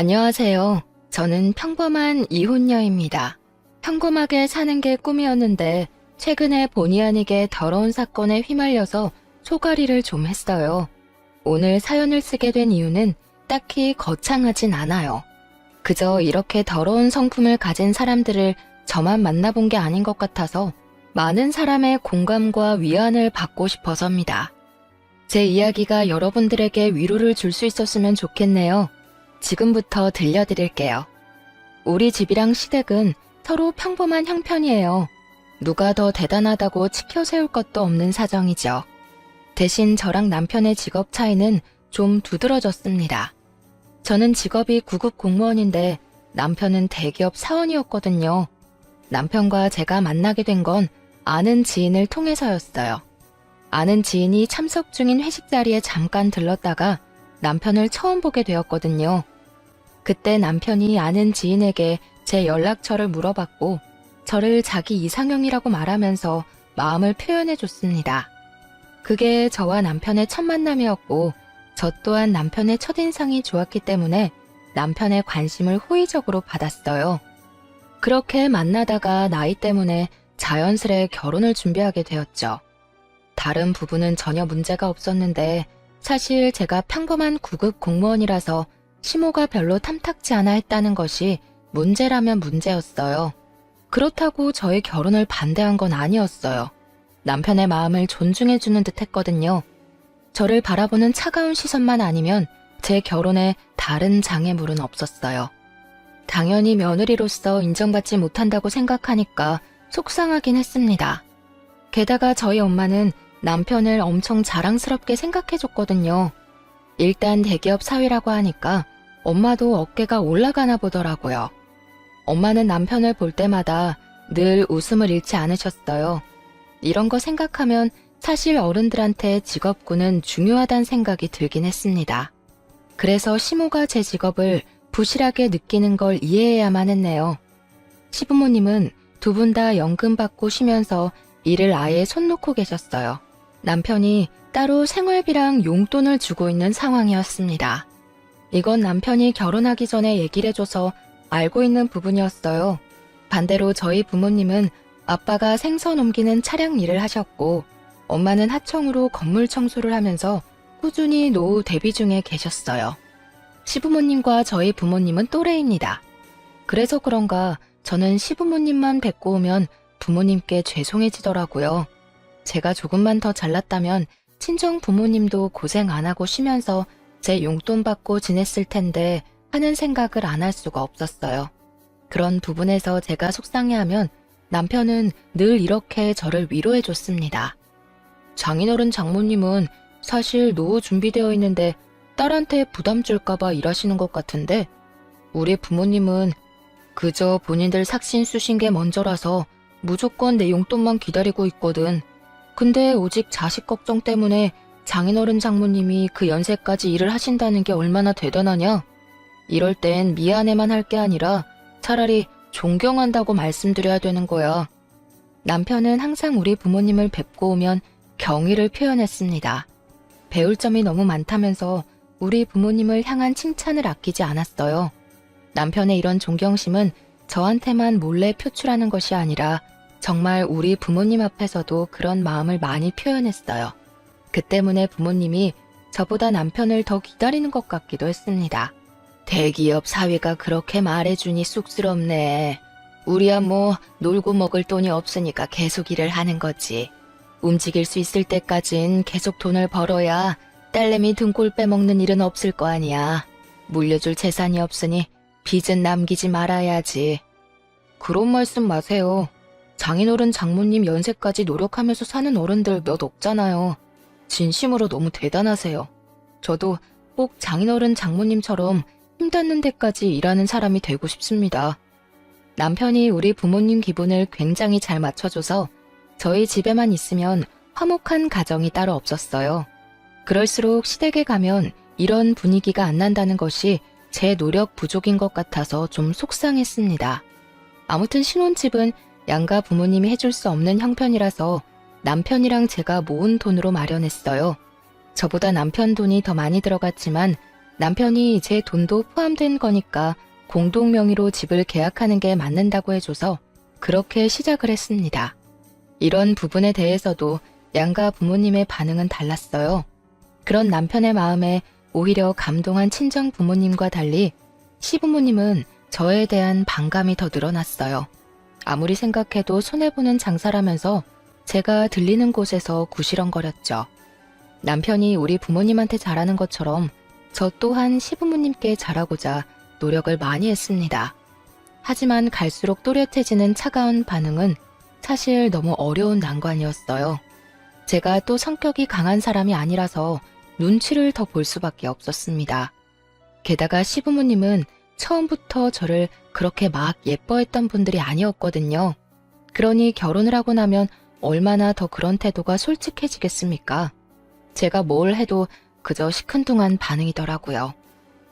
안녕하세요. 저는 평범한 이혼녀입니다. 평범하게 사는 게 꿈이었는데 최근에 본의 아니게 더러운 사건에 휘말려서 소가리를 좀 했어요. 오늘 사연을 쓰게 된 이유는 딱히 거창하진 않아요. 그저 이렇게 더러운 성품을 가진 사람들을 저만 만나본 게 아닌 것 같아서 많은 사람의 공감과 위안을 받고 싶어서입니다. 제 이야기가 여러분들에게 위로를 줄 수 있었으면 좋겠네요. 지금부터 들려드릴게요. 우리 집이랑 시댁은 서로 평범한 형편이에요. 누가 더 대단하다고 치켜세울 것도 없는 사정이죠. 대신 저랑 남편의 직업 차이는 좀 두드러졌습니다. 저는 직업이 구급 공무원인데 남편은 대기업 사원이었거든요. 남편과 제가 만나게 된 건 아는 지인을 통해서였어요. 아는 지인이 참석 중인 회식 자리에 잠깐 들렀다가 남편을 처음 보게 되었거든요. 그때 남편이 아는 지인에게 제 연락처를 물어봤고 저를 자기 이상형이라고 말하면서 마음을 표현해 줬습니다. 그게 저와 남편의 첫 만남이었고 저 또한 남편의 첫인상이 좋았기 때문에 남편의 관심을 호의적으로 받았어요. 그렇게 만나다가 나이 때문에 자연스레 결혼을 준비하게 되었죠. 다른 부분은 전혀 문제가 없었는데 사실 제가 평범한 구급 공무원이라서 시모가 별로 탐탁지 않아 했다는 것이 문제라면 문제였어요. 그렇다고 저의 결혼을 반대한 건 아니었어요. 남편의 마음을 존중해주는 듯 했거든요. 저를 바라보는 차가운 시선만 아니면 제 결혼에 다른 장애물은 없었어요. 당연히 며느리로서 인정받지 못한다고 생각하니까 속상하긴 했습니다. 게다가 저희 엄마는 남편을 엄청 자랑스럽게 생각해줬거든요. 일단 대기업 사위라고 하니까 엄마도 어깨가 올라가나 보더라고요. 엄마는 남편을 볼 때마다 늘 웃음을 잃지 않으셨어요. 이런 거 생각하면 사실 어른들한테 직업군은 중요하다는 생각이 들긴 했습니다. 그래서 시모가 제 직업을 부실하게 느끼는 걸 이해해야만 했네요. 시부모님은 두 분 다 연금 받고 쉬면서 일을 아예 손 놓고 계셨어요. 남편이 따로 생활비랑 용돈을 주고 있는 상황이었습니다. 이건 남편이 결혼하기 전에 얘기를 해줘서 알고 있는 부분이었어요. 반대로 저희 부모님은 아빠가 생선 옮기는 차량 일을 하셨고 엄마는 하청으로 건물 청소를 하면서 꾸준히 노후 대비 중에 계셨어요. 시부모님과 저희 부모님은 또래입니다. 그래서 그런가 저는 시부모님만 뵙고 오면 부모님께 죄송해지더라고요. 제가 조금만 더 잘났다면 친정 부모님도 고생 안 하고 쉬면서 제 용돈 받고 지냈을 텐데 하는 생각을 안 할 수가 없었어요. 그런 부분에서 제가 속상해하면 남편은 늘 이렇게 저를 위로해 줬습니다. 장인어른 장모님은 사실 노후 준비되어 있는데 딸한테 부담 줄까봐 일하시는 것 같은데 우리 부모님은 그저 본인들 삭신 쑤신 게 먼저라서 무조건 내 용돈만 기다리고 있거든. 근데 오직 자식 걱정 때문에 장인어른 장모님이 그 연세까지 일을 하신다는 게 얼마나 대단하냐? 이럴 땐 미안해만 할 게 아니라 차라리 존경한다고 말씀드려야 되는 거야. 남편은 항상 우리 부모님을 뵙고 오면 경의를 표현했습니다. 배울 점이 너무 많다면서 우리 부모님을 향한 칭찬을 아끼지 않았어요. 남편의 이런 존경심은 저한테만 몰래 표출하는 것이 아니라 정말 우리 부모님 앞에서도 그런 마음을 많이 표현했어요. 그 때문에 부모님이 저보다 남편을 더 기다리는 것 같기도 했습니다. 대기업 사위가 그렇게 말해주니 쑥스럽네. 우리야 뭐 놀고 먹을 돈이 없으니까 계속 일을 하는 거지. 움직일 수 있을 때까진 계속 돈을 벌어야 딸내미 등골 빼먹는 일은 없을 거 아니야. 물려줄 재산이 없으니 빚은 남기지 말아야지. 그런 말씀 마세요. 장인어른 장모님 연세까지 노력하면서 사는 어른들 몇 없잖아요. 진심으로 너무 대단하세요. 저도 꼭 장인어른 장모님처럼 힘닿는 데까지 일하는 사람이 되고 싶습니다. 남편이 우리 부모님 기분을 굉장히 잘 맞춰줘서 저희 집에만 있으면 화목한 가정이 따로 없었어요. 그럴수록 시댁에 가면 이런 분위기가 안 난다는 것이 제 노력 부족인 것 같아서 좀 속상했습니다. 아무튼 신혼집은 양가 부모님이 해줄 수 없는 형편이라서 남편이랑 제가 모은 돈으로 마련했어요. 저보다 남편 돈이 더 많이 들어갔지만 남편이 제 돈도 포함된 거니까 공동 명의로 집을 계약하는 게 맞는다고 해줘서 그렇게 시작을 했습니다. 이런 부분에 대해서도 양가 부모님의 반응은 달랐어요. 그런 남편의 마음에 오히려 감동한 친정 부모님과 달리 시부모님은 저에 대한 반감이 더 늘어났어요. 아무리 생각해도 손해보는 장사라면서 제가 들리는 곳에서 구시렁거렸죠. 남편이 우리 부모님한테 잘하는 것처럼 저 또한 시부모님께 잘하고자 노력을 많이 했습니다. 하지만 갈수록 또렷해지는 차가운 반응은 사실 너무 어려운 난관이었어요. 제가 또 성격이 강한 사람이 아니라서 눈치를 더 볼 수밖에 없었습니다. 게다가 시부모님은 처음부터 저를 그렇게 막 예뻐했던 분들이 아니었거든요. 그러니 결혼을 하고 나면 얼마나 더 그런 태도가 솔직해지겠습니까? 제가 뭘 해도 그저 시큰둥한 반응이더라고요.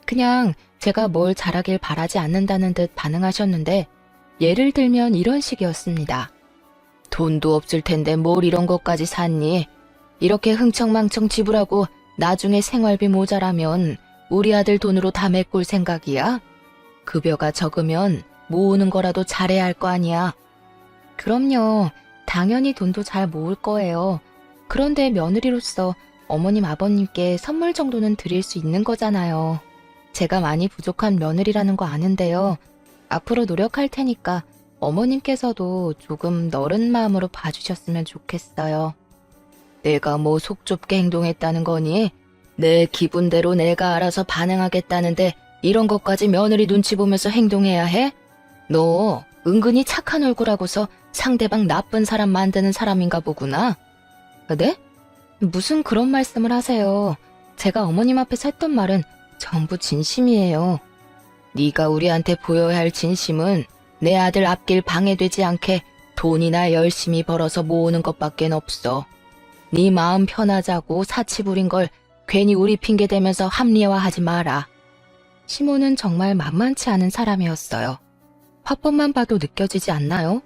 그냥 제가 뭘 잘하길 바라지 않는다는 듯 반응하셨는데 예를 들면 이런 식이었습니다. 돈도 없을 텐데 뭘 이런 것까지 샀니? 이렇게 흥청망청 지불하고 나중에 생활비 모자라면 우리 아들 돈으로 다 메꿀 생각이야? 급여가 적으면 모으는 거라도 잘해야 할 거 아니야. 그럼요. 당연히 돈도 잘 모을 거예요. 그런데 며느리로서 어머님 아버님께 선물 정도는 드릴 수 있는 거잖아요. 제가 많이 부족한 며느리라는 거 아는데요. 앞으로 노력할 테니까 어머님께서도 조금 너른 마음으로 봐주셨으면 좋겠어요. 내가 뭐 속 좁게 행동했다는 거니? 내 기분대로 내가 알아서 반응하겠다는데 이런 것까지 며느리 눈치 보면서 행동해야 해? 너 은근히 착한 얼굴하고서 상대방 나쁜 사람 만드는 사람인가 보구나. 네? 무슨 그런 말씀을 하세요. 제가 어머님 앞에서 했던 말은 전부 진심이에요. 네가 우리한테 보여야 할 진심은 내 아들 앞길 방해되지 않게 돈이나 열심히 벌어서 모으는 것밖엔 없어. 네 마음 편하자고 사치 부린 걸 괜히 우리 핑계 대면서 합리화하지 마라. 시모는 정말 만만치 않은 사람이었어요. 화법만 봐도 느껴지지 않나요?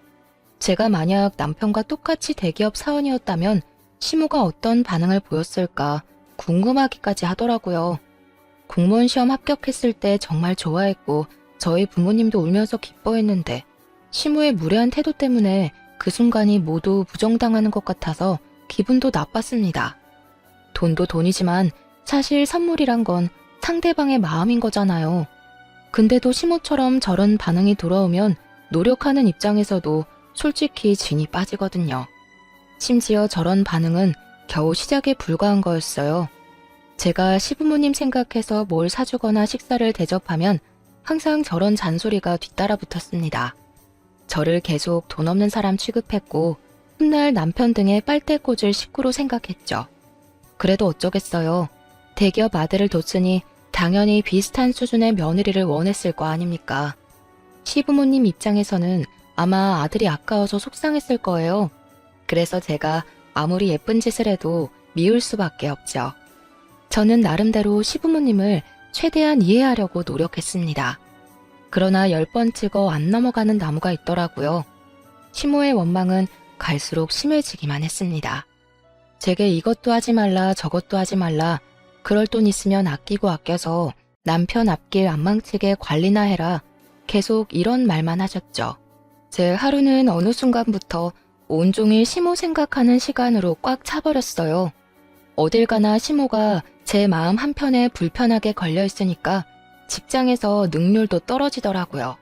제가 만약 남편과 똑같이 대기업 사원이었다면 시모가 어떤 반응을 보였을까 궁금하기까지 하더라고요. 공무원 시험 합격했을 때 정말 좋아했고 저희 부모님도 울면서 기뻐했는데 시모의 무례한 태도 때문에 그 순간이 모두 부정당하는 것 같아서 기분도 나빴습니다. 돈도 돈이지만 사실 선물이란 건 상대방의 마음인 거잖아요. 근데도 시모처럼 저런 반응이 돌아오면 노력하는 입장에서도 솔직히 진이 빠지거든요. 심지어 저런 반응은 겨우 시작에 불과한 거였어요. 제가 시부모님 생각해서 뭘 사주거나 식사를 대접하면 항상 저런 잔소리가 뒤따라 붙었습니다. 저를 계속 돈 없는 사람 취급했고 훗날 남편 등의 빨대 꽂을 식구로 생각했죠. 그래도 어쩌겠어요. 대기업 아들을 뒀으니 당연히 비슷한 수준의 며느리를 원했을 거 아닙니까? 시부모님 입장에서는 아마 아들이 아까워서 속상했을 거예요. 그래서 제가 아무리 예쁜 짓을 해도 미울 수밖에 없죠. 저는 나름대로 시부모님을 최대한 이해하려고 노력했습니다. 그러나 10번 찍어 안 넘어가는 나무가 있더라고요. 시모의 원망은 갈수록 심해지기만 했습니다. 제게 이것도 하지 말라 저것도 하지 말라 그럴 돈 있으면 아끼고 아껴서 남편 앞길 안 망치게 관리나 해라 계속 이런 말만 하셨죠. 제 하루는 어느 순간부터 온종일 시모 생각하는 시간으로 꽉 차버렸어요. 어딜 가나 시모가 제 마음 한편에 불편하게 걸려있으니까 직장에서 능률도 떨어지더라고요.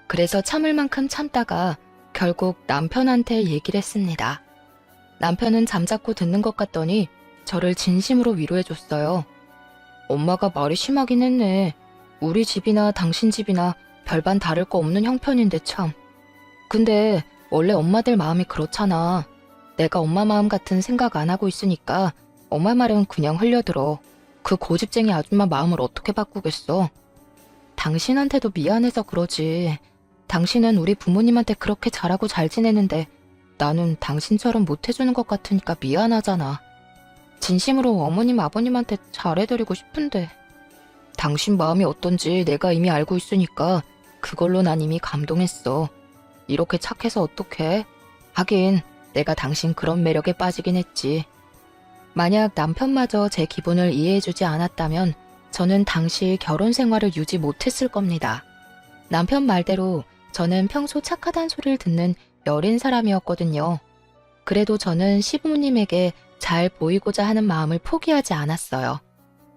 그래서 참을 만큼 참다가 결국 남편한테 얘기를 했습니다. 남편은 잠자코 듣는 것 같더니 저를 진심으로 위로해줬어요. 엄마가 말이 심하긴 했네. 우리 집이나 당신 집이나 별반 다를 거 없는 형편인데 참. 근데 원래 엄마들 마음이 그렇잖아. 내가 엄마 마음 같은 생각 안 하고 있으니까 엄마 말은 그냥 흘려들어. 그 고집쟁이 아줌마 마음을 어떻게 바꾸겠어. 당신한테도 미안해서 그러지. 당신은 우리 부모님한테 그렇게 잘하고 잘 지내는데 나는 당신처럼 못해주는 것 같으니까 미안하잖아. 진심으로 어머님 아버님한테 잘해드리고 싶은데 당신 마음이 어떤지 내가 이미 알고 있으니까 그걸로 난 이미 감동했어. 이렇게 착해서 어떡해? 하긴 내가 당신 그런 매력에 빠지긴 했지. 만약 남편마저 제 기분을 이해해주지 않았다면 저는 당시 결혼 생활을 유지 못했을 겁니다. 남편 말대로 저는 평소 착하단 소리를 듣는 여린 사람이었거든요. 그래도 저는 시부모님에게 잘 보이고자 하는 마음을 포기하지 않았어요.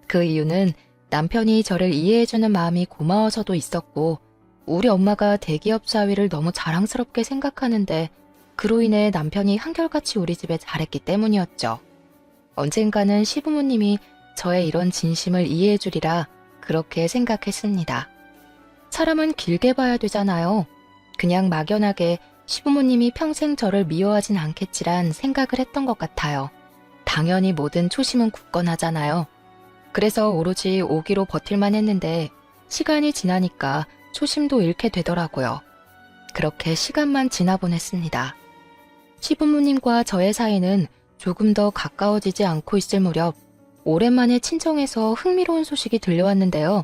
그 이유는 남편이 저를 이해해주는 마음이 고마워서도 있었고, 우리 엄마가 대기업 사위를 너무 자랑스럽게 생각하는데 그로 인해 남편이 한결같이 우리 집에 잘했기 때문이었죠. 언젠가는 시부모님이 저의 이런 진심을 이해해주리라 그렇게 생각했습니다. 사람은 길게 봐야 되잖아요. 그냥 막연하게 시부모님이 평생 저를 미워하진 않겠지란 생각을 했던 것 같아요. 당연히 모든 초심은 굳건하잖아요. 그래서 오로지 오기로 버틸만 했는데 시간이 지나니까 초심도 잃게 되더라고요. 그렇게 시간만 지나보냈습니다. 시부모님과 저의 사이는 조금 더 가까워지지 않고 있을 무렵 오랜만에 친정에서 흥미로운 소식이 들려왔는데요.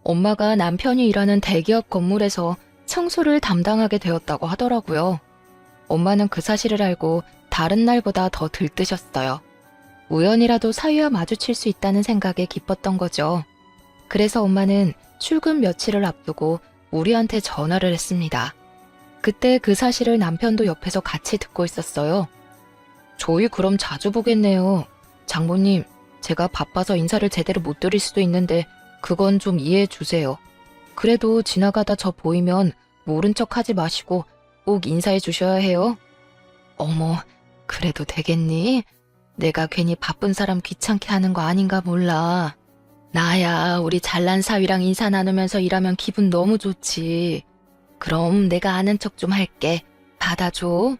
엄마가 남편이 일하는 대기업 건물에서 청소를 담당하게 되었다고 하더라고요. 엄마는 그 사실을 알고 다른 날보다 더 들뜨셨어요. 우연이라도 사위와 마주칠 수 있다는 생각에 기뻤던 거죠. 그래서 엄마는 출근 며칠을 앞두고 우리한테 전화를 했습니다. 그때 그 사실을 남편도 옆에서 같이 듣고 있었어요. 저희 그럼 자주 보겠네요. 장모님, 제가 바빠서 인사를 제대로 못 드릴 수도 있는데 그건 좀 이해해 주세요. 그래도 지나가다 저 보이면 모른 척 하지 마시고 꼭 인사해 주셔야 해요. 어머, 그래도 되겠니? 내가 괜히 바쁜 사람 귀찮게 하는 거 아닌가 몰라. 나야 우리 잘난 사위랑 인사 나누면서 일하면 기분 너무 좋지. 그럼 내가 아는 척 좀 할게. 받아줘.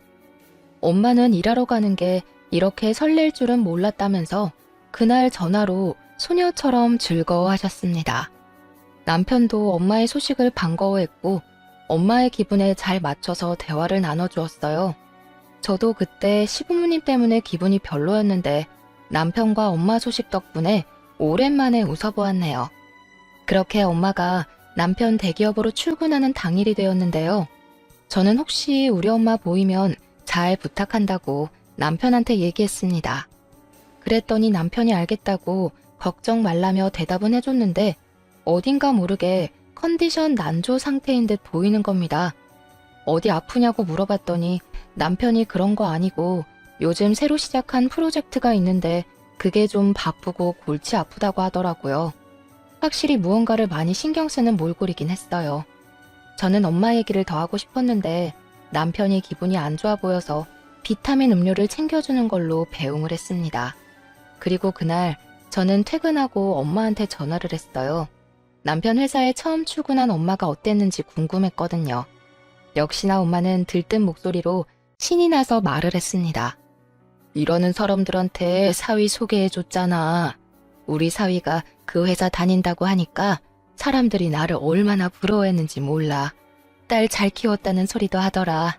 엄마는 일하러 가는 게 이렇게 설렐 줄은 몰랐다면서 그날 전화로 소녀처럼 즐거워하셨습니다. 남편도 엄마의 소식을 반가워했고 엄마의 기분에 잘 맞춰서 대화를 나눠주었어요. 저도 그때 시부모님 때문에 기분이 별로였는데 남편과 엄마 소식 덕분에 오랜만에 웃어보았네요. 그렇게 엄마가 남편 대기업으로 출근하는 당일이 되었는데요. 저는 혹시 우리 엄마 보이면 잘 부탁한다고 남편한테 얘기했습니다. 그랬더니 남편이 알겠다고 걱정 말라며 대답은 해줬는데 어딘가 모르게 컨디션 난조 상태인 듯 보이는 겁니다. 어디 아프냐고 물어봤더니 남편이 그런 거 아니고 요즘 새로 시작한 프로젝트가 있는데 그게 좀 바쁘고 골치 아프다고 하더라고요. 확실히 무언가를 많이 신경 쓰는 몰골이긴 했어요. 저는 엄마 얘기를 더 하고 싶었는데 남편이 기분이 안 좋아 보여서 비타민 음료를 챙겨주는 걸로 배웅을 했습니다. 그리고 그날 저는 퇴근하고 엄마한테 전화를 했어요. 남편 회사에 처음 출근한 엄마가 어땠는지 궁금했거든요. 역시나 엄마는 들뜬 목소리로 신이 나서 말을 했습니다. 이러는 사람들한테 사위 소개해줬잖아. 우리 사위가 그 회사 다닌다고 하니까 사람들이 나를 얼마나 부러워했는지 몰라. 딸 잘 키웠다는 소리도 하더라.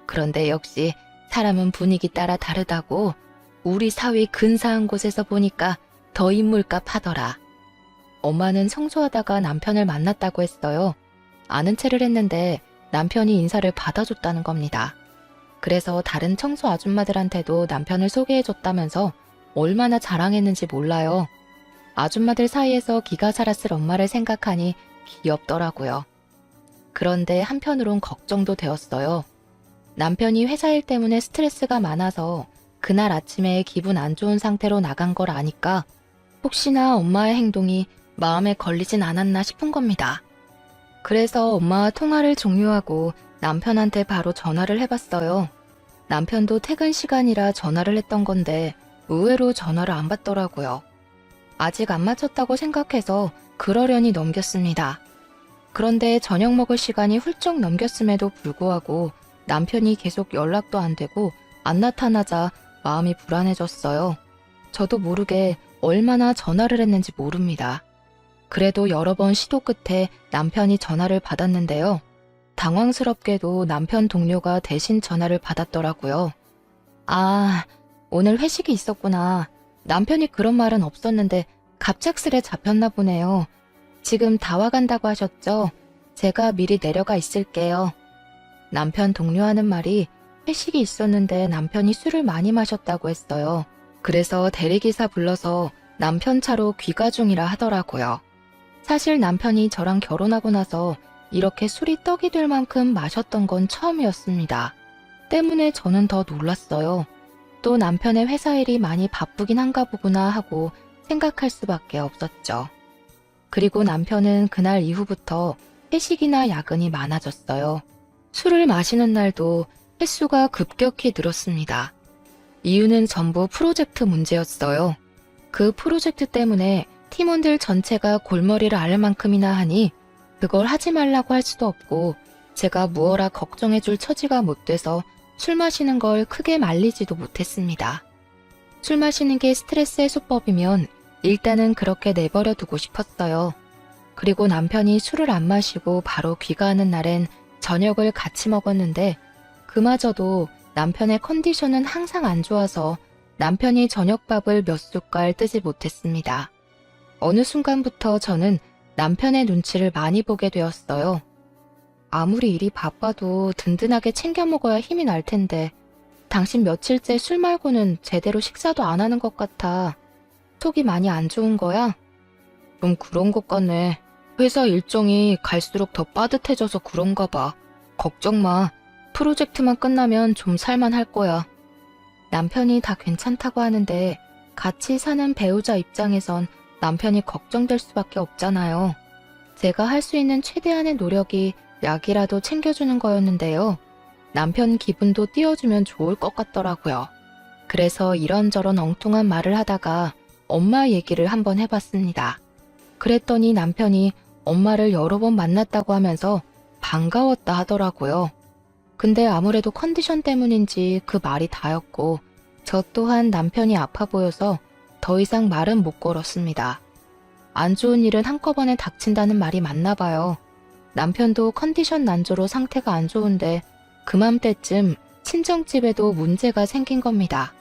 그런데 역시 사람은 분위기 따라 다르다고 우리 사위 근사한 곳에서 보니까 더 인물값 하더라. 엄마는 청소하다가 남편을 만났다고 했어요. 아는 체를 했는데 남편이 인사를 받아줬다는 겁니다. 그래서 다른 청소 아줌마들한테도 남편을 소개해줬다면서 얼마나 자랑했는지 몰라요. 아줌마들 사이에서 기가 살았을 엄마를 생각하니 귀엽더라고요. 그런데 한편으론 걱정도 되었어요. 남편이 회사 일 때문에 스트레스가 많아서 그날 아침에 기분 안 좋은 상태로 나간 걸 아니까 혹시나 엄마의 행동이 마음에 걸리진 않았나 싶은 겁니다. 그래서 엄마와 통화를 종료하고 남편한테 바로 전화를 해봤어요. 남편도 퇴근 시간이라 전화를 했던 건데 의외로 전화를 안 받더라고요. 아직 안 마쳤다고 생각해서 그러려니 넘겼습니다. 그런데 저녁 먹을 시간이 훌쩍 넘겼음에도 불구하고 남편이 계속 연락도 안 되고 안 나타나자 마음이 불안해졌어요. 저도 모르게 얼마나 전화를 했는지 모릅니다. 그래도 여러 번 시도 끝에 남편이 전화를 받았는데요. 당황스럽게도 남편 동료가 대신 전화를 받았더라고요. 아, 오늘 회식이 있었구나. 남편이 그런 말은 없었는데 갑작스레 잡혔나 보네요. 지금 다 와간다고 하셨죠? 제가 미리 내려가 있을게요. 남편 동료하는 말이 회식이 있었는데 남편이 술을 많이 마셨다고 했어요. 그래서 대리기사 불러서 남편 차로 귀가 중이라 하더라고요. 사실 남편이 저랑 결혼하고 나서 이렇게 술이 떡이 될 만큼 마셨던 건 처음이었습니다. 때문에 저는 더 놀랐어요. 또 남편의 회사 일이 많이 바쁘긴 한가 보구나 하고 생각할 수밖에 없었죠. 그리고 남편은 그날 이후부터 회식이나 야근이 많아졌어요. 술을 마시는 날도 횟수가 급격히 늘었습니다. 이유는 전부 프로젝트 문제였어요. 그 프로젝트 때문에 팀원들 전체가 골머리를 앓을 만큼이나 하니 그걸 하지 말라고 할 수도 없고 제가 무어라 걱정해줄 처지가 못 돼서 술 마시는 걸 크게 말리지도 못했습니다. 술 마시는 게 스트레스 해소법이면 일단은 그렇게 내버려 두고 싶었어요. 그리고 남편이 술을 안 마시고 바로 귀가하는 날엔 저녁을 같이 먹었는데 그마저도 남편의 컨디션은 항상 안 좋아서 남편이 저녁밥을 몇 숟갈 뜨지 못했습니다. 어느 순간부터 저는 남편의 눈치를 많이 보게 되었어요. 아무리 일이 바빠도 든든하게 챙겨 먹어야 힘이 날 텐데 당신 며칠째 술 말고는 제대로 식사도 안 하는 것 같아. 속이 많이 안 좋은 거야? 좀 그런 것 같네. 회사 일정이 갈수록 더 빠듯해져서 그런가 봐. 걱정 마. 프로젝트만 끝나면 좀 살만할 거야. 남편이 다 괜찮다고 하는데 같이 사는 배우자 입장에선 남편이 걱정될 수밖에 없잖아요. 제가 할 수 있는 최대한의 노력이 약이라도 챙겨주는 거였는데요. 남편 기분도 띄워주면 좋을 것 같더라고요. 그래서 이런저런 엉뚱한 말을 하다가 엄마 얘기를 한번 해봤습니다. 그랬더니 남편이 엄마를 여러 번 만났다고 하면서 반가웠다 하더라고요. 근데 아무래도 컨디션 때문인지 그 말이 다였고 저 또한 남편이 아파 보여서 더 이상 말은 못 걸었습니다. 안 좋은 일은 한꺼번에 닥친다는 말이 맞나 봐요. 남편도 컨디션 난조로 상태가 안 좋은데 그맘때쯤 친정집에도 문제가 생긴 겁니다.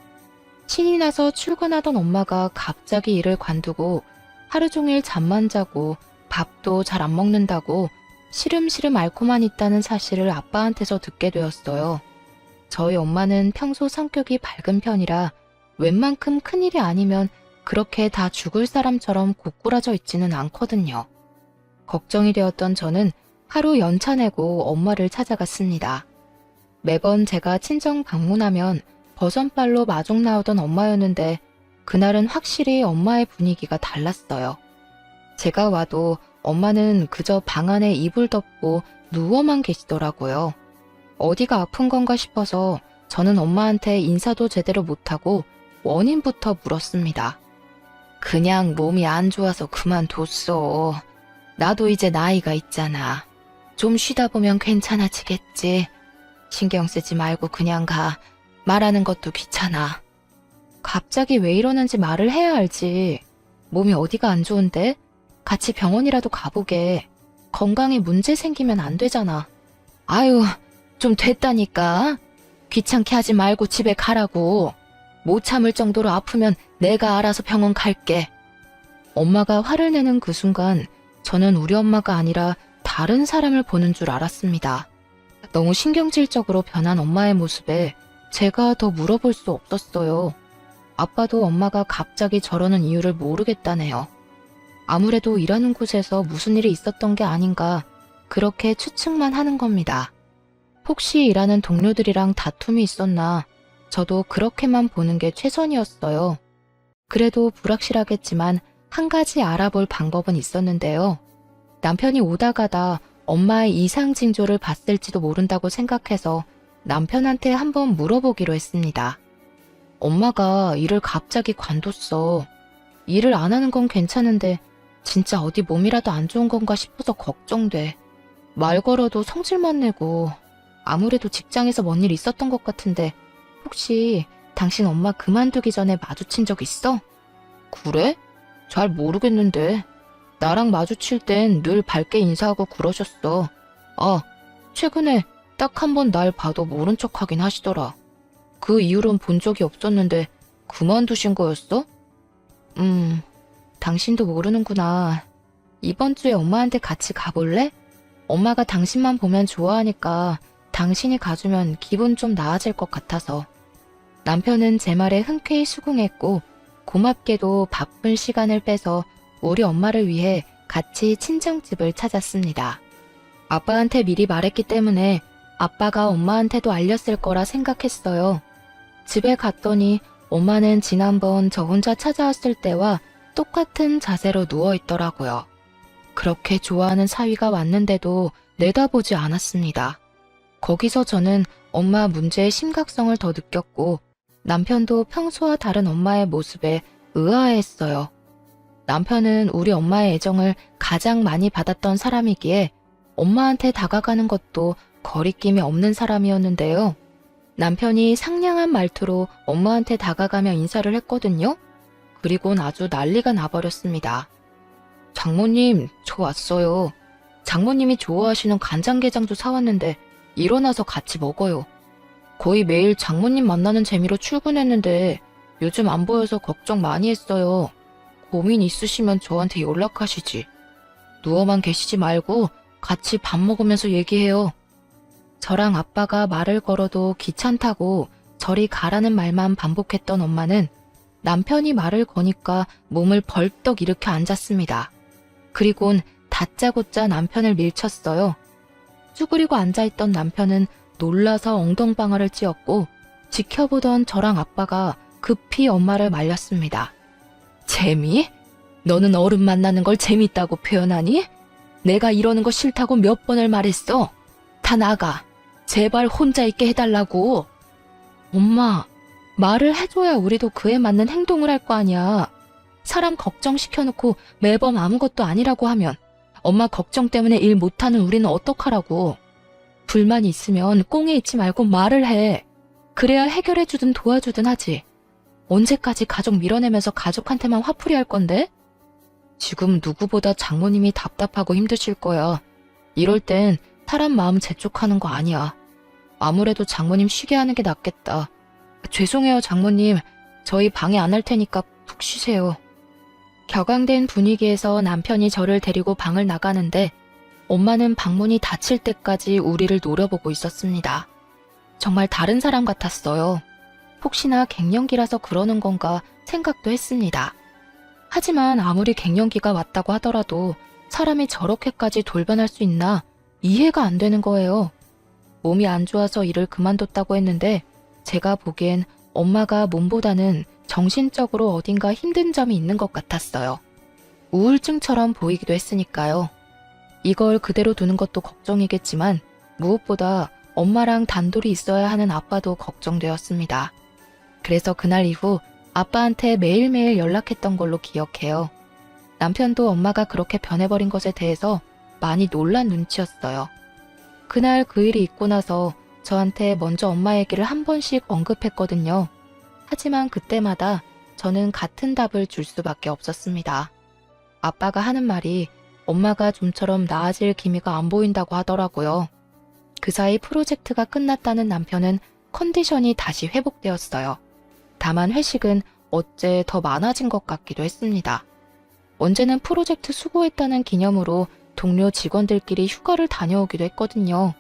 신이 나서 출근하던 엄마가 갑자기 일을 관두고 하루 종일 잠만 자고 밥도 잘 안 먹는다고 시름시름 앓고만 있다는 사실을 아빠한테서 듣게 되었어요. 저희 엄마는 평소 성격이 밝은 편이라 웬만큼 큰일이 아니면 그렇게 다 죽을 사람처럼 고꾸라져 있지는 않거든요. 걱정이 되었던 저는 하루 연차 내고 엄마를 찾아갔습니다. 매번 제가 친정 방문하면 버선발로 마중 나오던 엄마였는데 그날은 확실히 엄마의 분위기가 달랐어요. 제가 와도 엄마는 그저 방 안에 이불 덮고 누워만 계시더라고요. 어디가 아픈 건가 싶어서 저는 엄마한테 인사도 제대로 못하고 원인부터 물었습니다. 그냥 몸이 안 좋아서 그만뒀어. 나도 이제 나이가 있잖아. 좀 쉬다 보면 괜찮아지겠지. 신경 쓰지 말고 그냥 가. 말하는 것도 귀찮아. 갑자기 왜 이러는지 말을 해야 알지. 몸이 어디가 안 좋은데? 같이 병원이라도 가보게. 건강에 문제 생기면 안 되잖아. 아유, 좀 됐다니까. 귀찮게 하지 말고 집에 가라고. 못 참을 정도로 아프면 내가 알아서 병원 갈게. 엄마가 화를 내는 그 순간 저는 우리 엄마가 아니라 다른 사람을 보는 줄 알았습니다. 너무 신경질적으로 변한 엄마의 모습에 제가 더 물어볼 수 없었어요. 아빠도 엄마가 갑자기 저러는 이유를 모르겠다네요. 아무래도 일하는 곳에서 무슨 일이 있었던 게 아닌가 그렇게 추측만 하는 겁니다. 혹시 일하는 동료들이랑 다툼이 있었나 저도 그렇게만 보는 게 최선이었어요. 그래도 불확실하겠지만 한 가지 알아볼 방법은 있었는데요. 남편이 오다 가다 엄마의 이상 징조를 봤을지도 모른다고 생각해서 남편한테 한번 물어보기로 했습니다. 엄마가 일을 갑자기 관뒀어. 일을 안 하는 건 괜찮은데 진짜 어디 몸이라도 안 좋은 건가 싶어서 걱정돼. 말 걸어도 성질만 내고 아무래도 직장에서 뭔 일 있었던 것 같은데 혹시 당신 엄마 그만두기 전에 마주친 적 있어? 그래? 잘 모르겠는데. 나랑 마주칠 땐 늘 밝게 인사하고 그러셨어. 아, 최근에 딱 한 번 날 봐도 모른 척 하긴 하시더라. 그 이후론 본 적이 없었는데 그만두신 거였어? 당신도 모르는구나. 이번 주에 엄마한테 같이 가볼래? 엄마가 당신만 보면 좋아하니까 당신이 가주면 기분 좀 나아질 것 같아서. 남편은 제 말에 흔쾌히 수긍했고 고맙게도 바쁜 시간을 빼서 우리 엄마를 위해 같이 친정집을 찾았습니다. 아빠한테 미리 말했기 때문에 아빠가 엄마한테도 알렸을 거라 생각했어요. 집에 갔더니 엄마는 지난번 저 혼자 찾아왔을 때와 똑같은 자세로 누워있더라고요. 그렇게 좋아하는 사위가 왔는데도 내다보지 않았습니다. 거기서 저는 엄마 문제의 심각성을 더 느꼈고 남편도 평소와 다른 엄마의 모습에 의아해했어요. 남편은 우리 엄마의 애정을 가장 많이 받았던 사람이기에 엄마한테 다가가는 것도 거리낌이 없는 사람이었는데요. 남편이 상냥한 말투로 엄마한테 다가가며 인사를 했거든요. 그리곤 아주 난리가 나버렸습니다. 장모님, 저 왔어요. 장모님이 좋아하시는 간장게장도 사왔는데 일어나서 같이 먹어요. 거의 매일 장모님 만나는 재미로 출근했는데 요즘 안 보여서 걱정 많이 했어요. 고민 있으시면 저한테 연락하시지. 누워만 계시지 말고 같이 밥 먹으면서 얘기해요. 저랑 아빠가 말을 걸어도 귀찮다고 저리 가라는 말만 반복했던 엄마는 남편이 말을 거니까 몸을 벌떡 일으켜 앉았습니다. 그리곤 다짜고짜 남편을 밀쳤어요. 쭈그리고 앉아있던 남편은 놀라서 엉덩방아를 찧었고 지켜보던 저랑 아빠가 급히 엄마를 말렸습니다. 재미? 너는 어른 만나는 걸 재밌다고 표현하니? 내가 이러는 거 싫다고 몇 번을 말했어. 다 나가. 제발 혼자 있게 해달라고. 엄마, 말을 해줘야 우리도 그에 맞는 행동을 할 거 아니야. 사람 걱정시켜놓고 매번 아무것도 아니라고 하면 엄마 걱정 때문에 일 못하는 우리는 어떡하라고. 불만이 있으면 꽁에 있지 말고 말을 해. 그래야 해결해주든 도와주든 하지. 언제까지 가족 밀어내면서 가족한테만 화풀이 할 건데? 지금 누구보다 장모님이 답답하고 힘드실 거야. 이럴 땐 사람 마음 재촉하는 거 아니야. 아무래도 장모님 쉬게 하는 게 낫겠다. 죄송해요, 장모님. 저희 방해 안 할 테니까 푹 쉬세요. 격앙된 분위기에서 남편이 저를 데리고 방을 나가는데 엄마는 방문이 닫힐 때까지 우리를 노려보고 있었습니다. 정말 다른 사람 같았어요. 혹시나 갱년기라서 그러는 건가 생각도 했습니다. 하지만 아무리 갱년기가 왔다고 하더라도 사람이 저렇게까지 돌변할 수 있나 이해가 안 되는 거예요. 몸이 안 좋아서 일을 그만뒀다고 했는데 제가 보기엔 엄마가 몸보다는 정신적으로 어딘가 힘든 점이 있는 것 같았어요. 우울증처럼 보이기도 했으니까요. 이걸 그대로 두는 것도 걱정이겠지만 무엇보다 엄마랑 단둘이 있어야 하는 아빠도 걱정되었습니다. 그래서 그날 이후 아빠한테 매일매일 연락했던 걸로 기억해요. 남편도 엄마가 그렇게 변해버린 것에 대해서 많이 놀란 눈치였어요. 그날 그 일이 있고 나서 저한테 먼저 엄마 얘기를 한 번씩 언급했거든요. 하지만 그때마다 저는 같은 답을 줄 수밖에 없었습니다. 아빠가 하는 말이 엄마가 좀처럼 나아질 기미가 안 보인다고 하더라고요. 그 사이 프로젝트가 끝났다는 남편은 컨디션이 다시 회복되었어요. 다만 회식은 어째 더 많아진 것 같기도 했습니다. 언제는 프로젝트 수고했다는 기념으로 동료 직원들끼리 휴가를 다녀오기도 했거든요.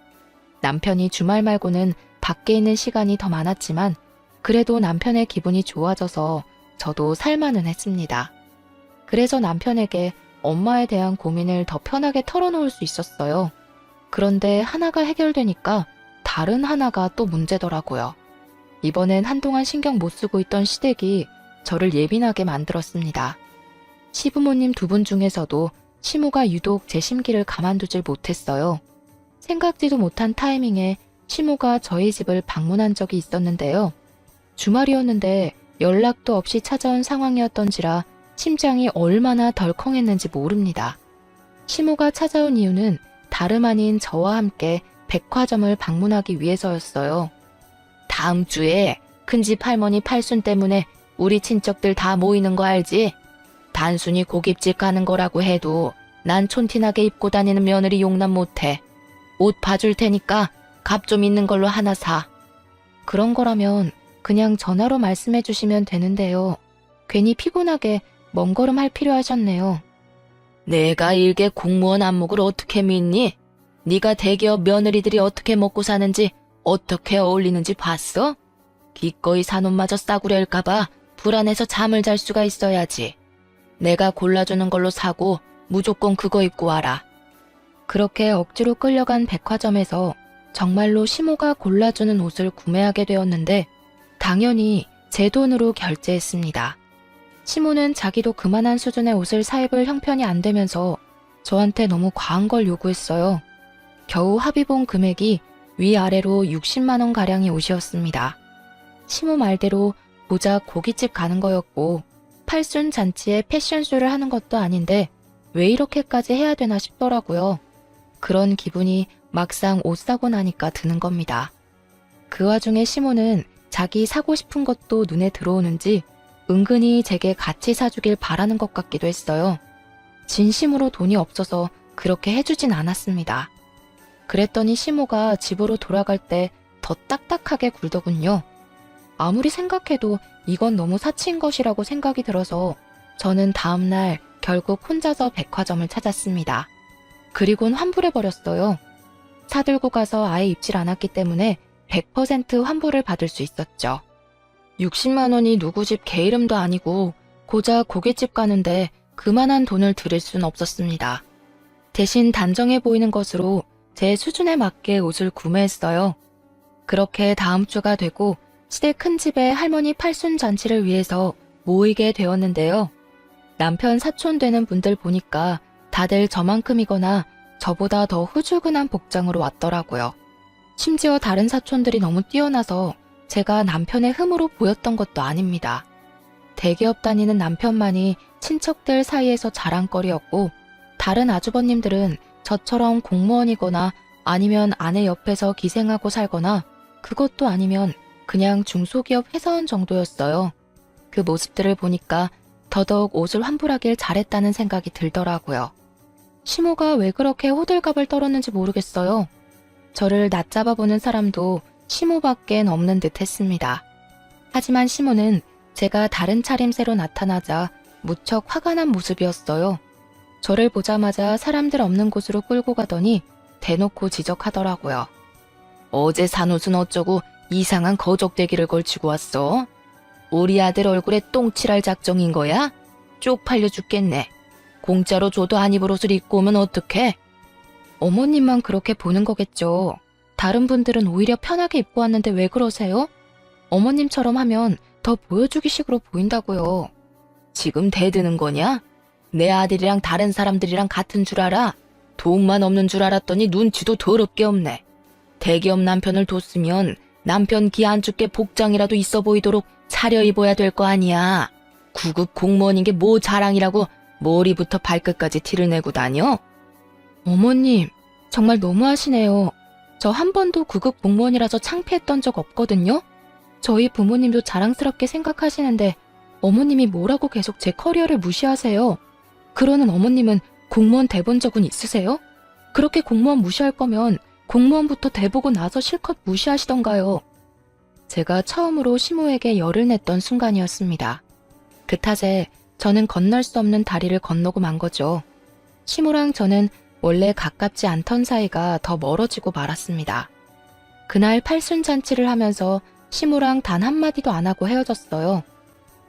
남편이 주말 말고는 밖에 있는 시간이 더 많았지만 그래도 남편의 기분이 좋아져서 저도 살만은 했습니다. 그래서 남편에게 엄마에 대한 고민을 더 편하게 털어놓을 수 있었어요. 그런데 하나가 해결되니까 다른 하나가 또 문제더라고요. 이번엔 한동안 신경 못 쓰고 있던 시댁이 저를 예민하게 만들었습니다. 시부모님 두 분 중에서도 시모가 유독 제 심기를 가만두질 못했어요. 생각지도 못한 타이밍에 시모가 저희 집을 방문한 적이 있었는데요. 주말이었는데 연락도 없이 찾아온 상황이었던지라 심장이 얼마나 덜컹했는지 모릅니다. 시모가 찾아온 이유는 다름 아닌 저와 함께 백화점을 방문하기 위해서였어요. 다음 주에 큰집 할머니 팔순 때문에 우리 친척들 다 모이는 거 알지? 단순히 고깃집 가는 거라고 해도 난 촌티나게 입고 다니는 며느리 용납 못해. 옷 봐줄 테니까 값 좀 있는 걸로 하나 사. 그런 거라면 그냥 전화로 말씀해 주시면 되는데요. 괜히 피곤하게 먼 걸음 할 필요 하셨네요. 내가 일개 공무원 안목을 어떻게 믿니? 네가 대기업 며느리들이 어떻게 먹고 사는지 어떻게 어울리는지 봤어? 기꺼이 사놈마저 싸구려일까봐 불안해서 잠을 잘 수가 있어야지. 내가 골라주는 걸로 사고 무조건 그거 입고 와라. 그렇게 억지로 끌려간 백화점에서 정말로 시모가 골라주는 옷을 구매하게 되었는데 당연히 제 돈으로 결제했습니다. 시모는 자기도 그만한 수준의 옷을 사 입을 형편이 안 되면서 저한테 너무 과한 걸 요구했어요. 겨우 합의본 금액이 위아래로 60만 원 가량의 옷이었습니다. 시모 말대로 고작 고깃집 가는 거였고 팔순 잔치에 패션쇼를 하는 것도 아닌데 왜 이렇게까지 해야 되나 싶더라고요. 그런 기분이 막상 옷 사고 나니까 드는 겁니다. 그 와중에 시모는 자기 사고 싶은 것도 눈에 들어오는지 은근히 제게 같이 사주길 바라는 것 같기도 했어요. 진심으로 돈이 없어서 그렇게 해주진 않았습니다. 그랬더니 시모가 집으로 돌아갈 때 더 딱딱하게 굴더군요. 아무리 생각해도 이건 너무 사치인 것이라고 생각이 들어서 저는 다음날 결국 혼자서 백화점을 찾았습니다. 그리곤 환불해버렸어요. 사들고 가서 아예 입질 않았기 때문에 100% 환불을 받을 수 있었죠. 60만 원이 누구 집 개 이름도 아니고 고작 고깃집 가는데 그만한 돈을 들일 순 없었습니다. 대신 단정해 보이는 것으로 제 수준에 맞게 옷을 구매했어요. 그렇게 다음 주가 되고 시댁 큰 집에 할머니 팔순 잔치를 위해서 모이게 되었는데요. 남편 사촌 되는 분들 보니까 다들 저만큼이거나 저보다 더 후줄근한 복장으로 왔더라고요. 심지어 다른 사촌들이 너무 뛰어나서 제가 남편의 흠으로 보였던 것도 아닙니다. 대기업 다니는 남편만이 친척들 사이에서 자랑거리였고 다른 아주버님들은 저처럼 공무원이거나 아니면 아내 옆에서 기생하고 살거나 그것도 아니면 그냥 중소기업 회사원 정도였어요. 그 모습들을 보니까 더더욱 옷을 환불하길 잘했다는 생각이 들더라고요. 시모가 왜 그렇게 호들갑을 떨었는지 모르겠어요. 저를 낮잡아 보는 사람도 시모밖엔 없는 듯 했습니다. 하지만 시모는 제가 다른 차림새로 나타나자 무척 화가 난 모습이었어요. 저를 보자마자 사람들 없는 곳으로 끌고 가더니 대놓고 지적하더라고요. 어제 산 옷은 어쩌고 이상한 거적대기를 걸치고 왔어? 우리 아들 얼굴에 똥칠할 작정인 거야? 쪽팔려 죽겠네. 공짜로 줘도 안 입을 옷을 입고 오면 어떡해? 어머님만 그렇게 보는 거겠죠. 다른 분들은 오히려 편하게 입고 왔는데 왜 그러세요? 어머님처럼 하면 더 보여주기 식으로 보인다고요. 지금 대드는 거냐? 내 아들이랑 다른 사람들이랑 같은 줄 알아? 돈만 없는 줄 알았더니 눈치도 더럽게 없네. 대기업 남편을 뒀으면 남편 기 안 죽게 복장이라도 있어 보이도록 차려입어야 될 거 아니야. 구급 공무원인 게 뭐 자랑이라고 머리부터 발끝까지 티를 내고 다녀? 어머님, 정말 너무하시네요. 저 한 번도 구급 공무원이라서 창피했던 적 없거든요. 저희 부모님도 자랑스럽게 생각하시는데 어머님이 뭐라고 계속 제 커리어를 무시하세요. 그러는 어머님은 공무원 대본 적은 있으세요? 그렇게 공무원 무시할 거면 공무원부터 대보고 나서 실컷 무시하시던가요. 제가 처음으로 시모에게 열을 냈던 순간이었습니다. 그 탓에 저는 건널 수 없는 다리를 건너고 만 거죠. 시모랑 저는 원래 가깝지 않던 사이가 더 멀어지고 말았습니다. 그날 팔순잔치를 하면서 시모랑 단 한마디도 안 하고 헤어졌어요.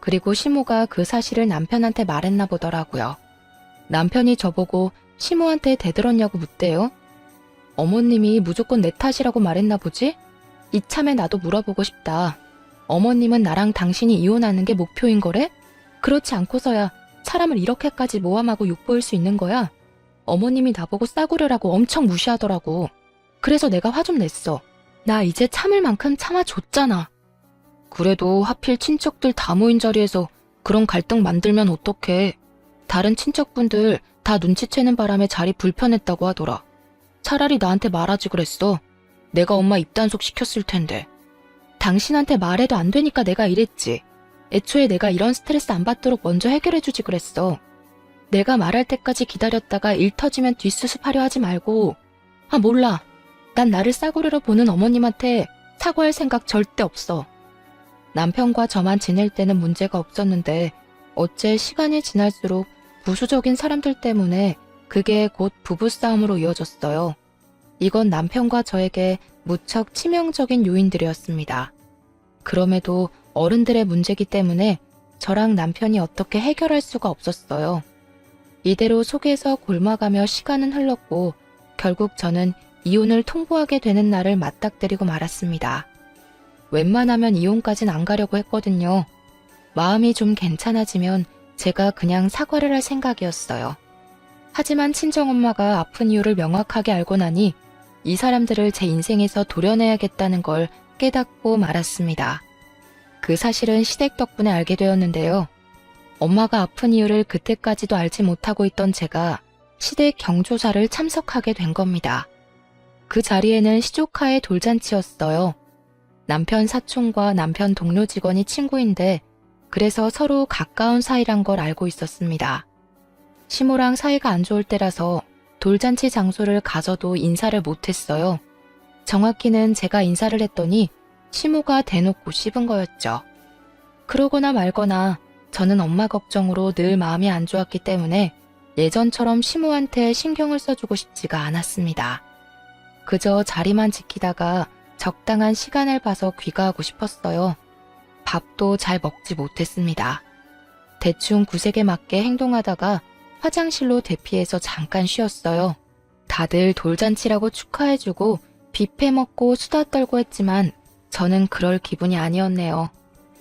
그리고 시모가 그 사실을 남편한테 말했나 보더라고요. 남편이 저보고 시모한테 대들었냐고 묻대요. 어머님이 무조건 내 탓이라고 말했나 보지? 이참에 나도 물어보고 싶다. 어머님은 나랑 당신이 이혼하는 게 목표인 거래? 그렇지 않고서야 사람을 이렇게까지 모함하고 욕보일 수 있는 거야? 어머님이 나보고 싸구려라고 엄청 무시하더라고. 그래서 내가 화 좀 냈어. 나 이제 참을 만큼 참아줬잖아. 그래도 하필 친척들 다 모인 자리에서 그런 갈등 만들면 어떡해. 다른 친척분들 다 눈치채는 바람에 자리 불편했다고 하더라. 차라리 나한테 말하지 그랬어. 내가 엄마 입단속 시켰을 텐데. 당신한테 말해도 안 되니까 내가 이랬지. 애초에 내가 이런 스트레스 안 받도록 먼저 해결해주지 그랬어. 내가 말할 때까지 기다렸다가 일 터지면 뒷수습하려 하지 말고. 아 몰라. 난 나를 싸구려로 보는 어머님한테 사과할 생각 절대 없어. 남편과 저만 지낼 때는 문제가 없었는데 어째 시간이 지날수록 부수적인 사람들 때문에 그게 곧 부부싸움으로 이어졌어요. 이건 남편과 저에게 무척 치명적인 요인들이었습니다. 그럼에도 어른들의 문제기 때문에 저랑 남편이 어떻게 해결할 수가 없었어요. 이대로 속에서 골마가며 시간은 흘렀고 결국 저는 이혼을 통보하게 되는 날을 맞닥뜨리고 말았습니다. 웬만하면 이혼까진 안 가려고 했거든요. 마음이 좀 괜찮아지면 제가 그냥 사과를 할 생각이었어요. 하지만 친정엄마가 아픈 이유를 명확하게 알고 나니 이 사람들을 제 인생에서 도려내야겠다는 걸 깨닫고 말았습니다. 그 사실은 시댁 덕분에 알게 되었는데요. 엄마가 아픈 이유를 그때까지도 알지 못하고 있던 제가 시댁 경조사를 참석하게 된 겁니다. 그 자리에는 시조카의 돌잔치였어요. 남편 사촌과 남편 동료 직원이 친구인데 그래서 서로 가까운 사이란 걸 알고 있었습니다. 시모랑 사이가 안 좋을 때라서 돌잔치 장소를 가서도 인사를 못했어요. 정확히는 제가 인사를 했더니 시모가 대놓고 씹은 거였죠. 그러거나 말거나 저는 엄마 걱정으로 늘 마음이 안 좋았기 때문에 예전처럼 시모한테 신경을 써주고 싶지가 않았습니다. 그저 자리만 지키다가 적당한 시간을 봐서 귀가하고 싶었어요. 밥도 잘 먹지 못했습니다. 대충 구색에 맞게 행동하다가 화장실로 대피해서 잠깐 쉬었어요. 다들 돌잔치라고 축하해주고 뷔페 먹고 수다 떨고 했지만 저는 그럴 기분이 아니었네요.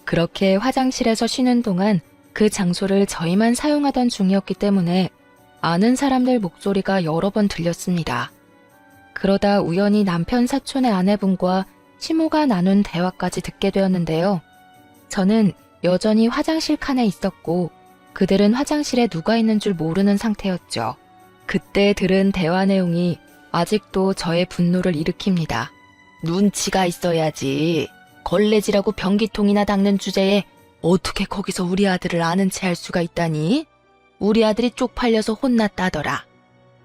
그렇게 화장실에서 쉬는 동안 그 장소를 저희만 사용하던 중이었기 때문에 아는 사람들 목소리가 여러 번 들렸습니다. 그러다 우연히 남편 사촌의 아내분과 시모가 나눈 대화까지 듣게 되었는데요. 저는 여전히 화장실 칸에 있었고 그들은 화장실에 누가 있는 줄 모르는 상태였죠. 그때 들은 대화 내용이 아직도 저의 분노를 일으킵니다. 눈치가 있어야지. 걸레질하고 변기통이나 닦는 주제에 어떻게 거기서 우리 아들을 아는 체 할 수가 있다니? 우리 아들이 쪽팔려서 혼났다더라.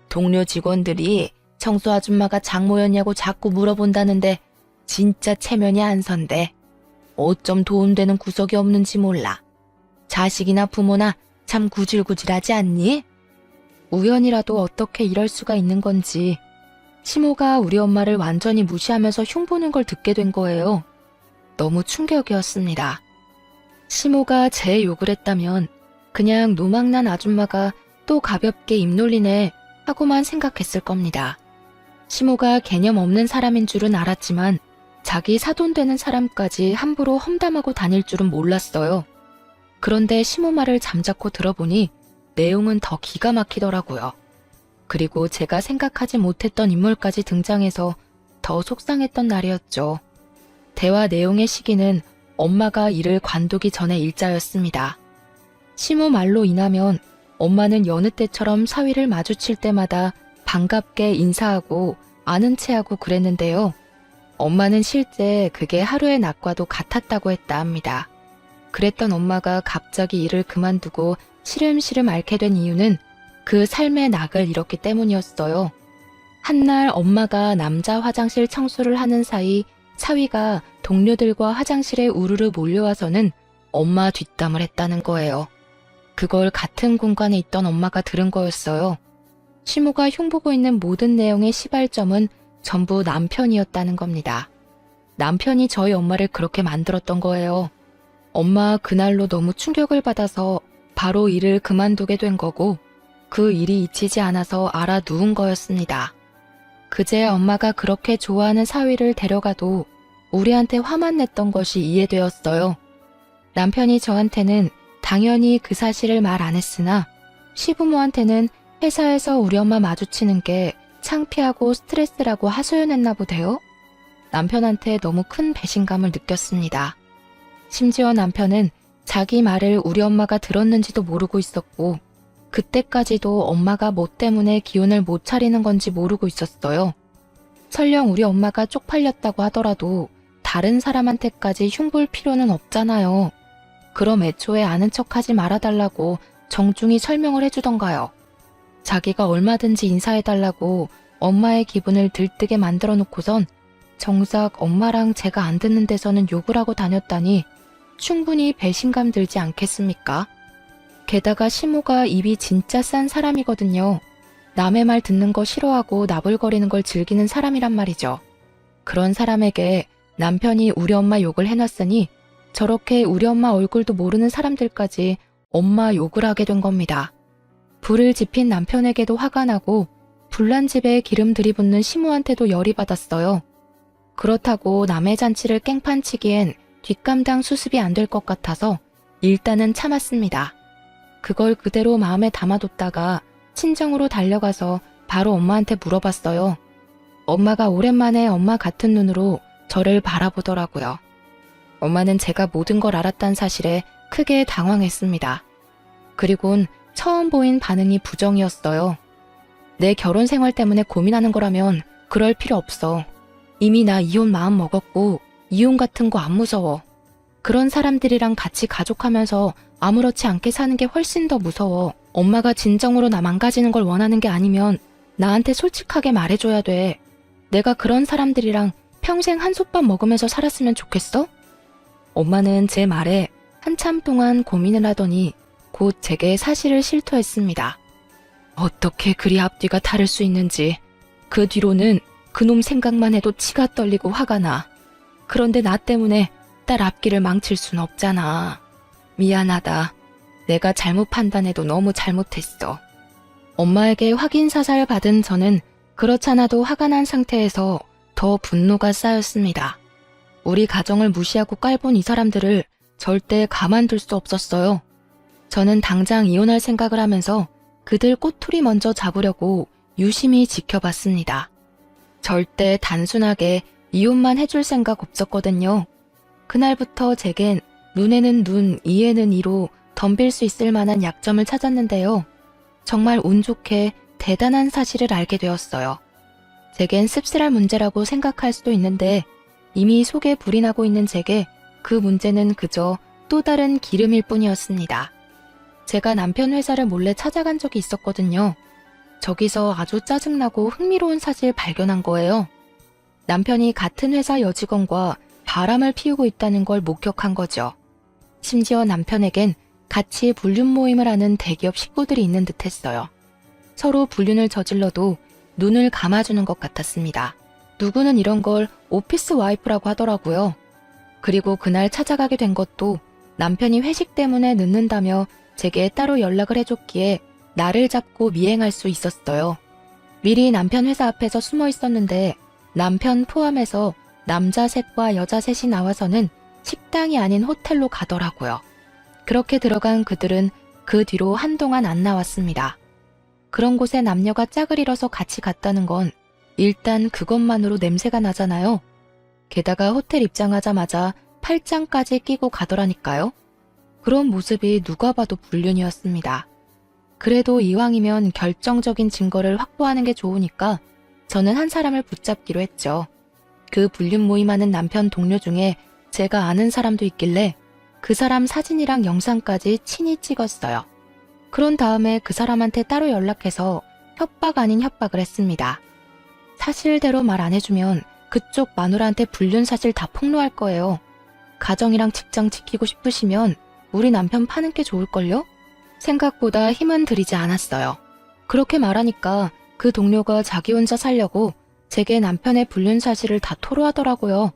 동료 직원들이 청소 아줌마가 장모였냐고 자꾸 물어본다는데 진짜 체면이 안 선대. 어쩜 도움되는 구석이 없는지 몰라. 자식이나 부모나 참 구질구질하지 않니? 우연이라도 어떻게 이럴 수가 있는 건지 시모가 우리 엄마를 완전히 무시하면서 흉보는 걸 듣게 된 거예요. 너무 충격이었습니다. 시모가 제 욕을 했다면 그냥 노망난 아줌마가 또 가볍게 입 놀리네 하고만 생각했을 겁니다. 시모가 개념 없는 사람인 줄은 알았지만 자기 사돈되는 사람까지 함부로 험담하고 다닐 줄은 몰랐어요. 그런데 시모 말을 잠자코 들어보니 내용은 더 기가 막히더라고요. 그리고 제가 생각하지 못했던 인물까지 등장해서 더 속상했던 날이었죠. 대화 내용의 시기는 엄마가 일을 관두기 전의 일자였습니다. 시모 말로 인하면 엄마는 여느 때처럼 사위를 마주칠 때마다 반갑게 인사하고 아는 체하고 그랬는데요. 엄마는 실제 그게 하루의 낙과도 같았다고 했다 합니다. 그랬던 엄마가 갑자기 일을 그만두고 시름시름 앓게 된 이유는 그 삶의 낙을 잃었기 때문이었어요. 한날 엄마가 남자 화장실 청소를 하는 사이 사위가 동료들과 화장실에 우르르 몰려와서는 엄마 뒷담을 했다는 거예요. 그걸 같은 공간에 있던 엄마가 들은 거였어요. 시모가 흉보고 있는 모든 내용의 시발점은 전부 남편이었다는 겁니다. 남편이 저희 엄마를 그렇게 만들었던 거예요. 엄마 그날로 너무 충격을 받아서 바로 일을 그만두게 된 거고 그 일이 잊히지 않아서 알아 누운 거였습니다. 그제야 엄마가 그렇게 좋아하는 사위를 데려가도 우리한테 화만 냈던 것이 이해되었어요. 남편이 저한테는 당연히 그 사실을 말 안 했으나 시부모한테는 회사에서 우리 엄마 마주치는 게 창피하고 스트레스라고 하소연했나 보대요. 남편한테 너무 큰 배신감을 느꼈습니다. 심지어 남편은 자기 말을 우리 엄마가 들었는지도 모르고 있었고 그때까지도 엄마가 뭐 때문에 기운을 못 차리는 건지 모르고 있었어요. 설령 우리 엄마가 쪽팔렸다고 하더라도 다른 사람한테까지 흉볼 필요는 없잖아요. 그럼 애초에 아는 척하지 말아달라고 정중히 설명을 해주던가요. 자기가 얼마든지 인사해달라고 엄마의 기분을 들뜨게 만들어 놓고선 정작 엄마랑 제가 안 듣는 데서는 욕을 하고 다녔다니 충분히 배신감 들지 않겠습니까? 게다가 시모가 입이 진짜 싼 사람이거든요. 남의 말 듣는 거 싫어하고 나불거리는 걸 즐기는 사람이란 말이죠. 그런 사람에게 남편이 우리 엄마 욕을 해놨으니 저렇게 우리 엄마 얼굴도 모르는 사람들까지 엄마 욕을 하게 된 겁니다. 불을 지핀 남편에게도 화가 나고 불난 집에 기름 들이붓는 시모한테도 열이 받았어요. 그렇다고 남의 잔치를 깽판치기엔 뒷감당 수습이 안 될 것 같아서 일단은 참았습니다. 그걸 그대로 마음에 담아뒀다가 친정으로 달려가서 바로 엄마한테 물어봤어요. 엄마가 오랜만에 엄마 같은 눈으로 저를 바라보더라고요. 엄마는 제가 모든 걸 알았다는 사실에 크게 당황했습니다. 그리곤 처음 보인 반응이 부정이었어요. 내 결혼 생활 때문에 고민하는 거라면 그럴 필요 없어. 이미 나 이혼 마음 먹었고 이혼 같은 거 안 무서워. 그런 사람들이랑 같이 가족하면서 아무렇지 않게 사는 게 훨씬 더 무서워. 엄마가 진정으로 나 망가지는 걸 원하는 게 아니면 나한테 솔직하게 말해줘야 돼. 내가 그런 사람들이랑 평생 한솥밥 먹으면서 살았으면 좋겠어? 엄마는 제 말에 한참 동안 고민을 하더니 곧 제게 사실을 실토했습니다. 어떻게 그리 앞뒤가 다를 수 있는지. 그 뒤로는 그놈 생각만 해도 치가 떨리고 화가 나. 그런데 나 때문에 딸 앞길을 망칠 순 없잖아. 미안하다. 내가 잘못 판단해도 너무 잘못했어. 엄마에게 확인 사살 받은 저는 그렇잖아도 화가 난 상태에서 더 분노가 쌓였습니다. 우리 가정을 무시하고 깔본 이 사람들을 절대 가만둘 수 없었어요. 저는 당장 이혼할 생각을 하면서 그들 꼬투리 먼저 잡으려고 유심히 지켜봤습니다. 절대 단순하게 이혼만 해줄 생각 없었거든요. 그날부터 제겐 눈에는 눈, 이에는 이로 덤빌 수 있을 만한 약점을 찾았는데요. 정말 운 좋게 대단한 사실을 알게 되었어요. 제겐 씁쓸할 문제라고 생각할 수도 있는데 이미 속에 불이 나고 있는 제게 그 문제는 그저 또 다른 기름일 뿐이었습니다. 제가 남편 회사를 몰래 찾아간 적이 있었거든요. 저기서 아주 짜증나고 흥미로운 사실 발견한 거예요. 남편이 같은 회사 여직원과 바람을 피우고 있다는 걸 목격한 거죠. 심지어 남편에겐 같이 불륜 모임을 하는 대기업 식구들이 있는 듯 했어요. 서로 불륜을 저질러도 눈을 감아주는 것 같았습니다. 누구는 이런 걸 오피스 와이프라고 하더라고요. 그리고 그날 찾아가게 된 것도 남편이 회식 때문에 늦는다며 제게 따로 연락을 해줬기에 나를 잡고 미행할 수 있었어요. 미리 남편 회사 앞에서 숨어 있었는데 남편 포함해서 남자 셋과 여자 셋이 나와서는 식당이 아닌 호텔로 가더라고요. 그렇게 들어간 그들은 그 뒤로 한동안 안 나왔습니다. 그런 곳에 남녀가 짝을 이뤄서 같이 갔다는 건 일단 그것만으로 냄새가 나잖아요. 게다가 호텔 입장하자마자 팔짱까지 끼고 가더라니까요. 그런 모습이 누가 봐도 불륜이었습니다. 그래도 이왕이면 결정적인 증거를 확보하는 게 좋으니까 저는 한 사람을 붙잡기로 했죠. 그 불륜 모임하는 남편 동료 중에 제가 아는 사람도 있길래 그 사람 사진이랑 영상까지 친히 찍었어요. 그런 다음에 그 사람한테 따로 연락해서 협박 아닌 협박을 했습니다. 사실대로 말 안 해주면 그쪽 마누라한테 불륜 사실 다 폭로할 거예요. 가정이랑 직장 지키고 싶으시면 우리 남편 파는 게 좋을걸요? 생각보다 힘은 들이지 않았어요. 그렇게 말하니까 그 동료가 자기 혼자 살려고 제게 남편의 불륜 사실을 다 토로하더라고요.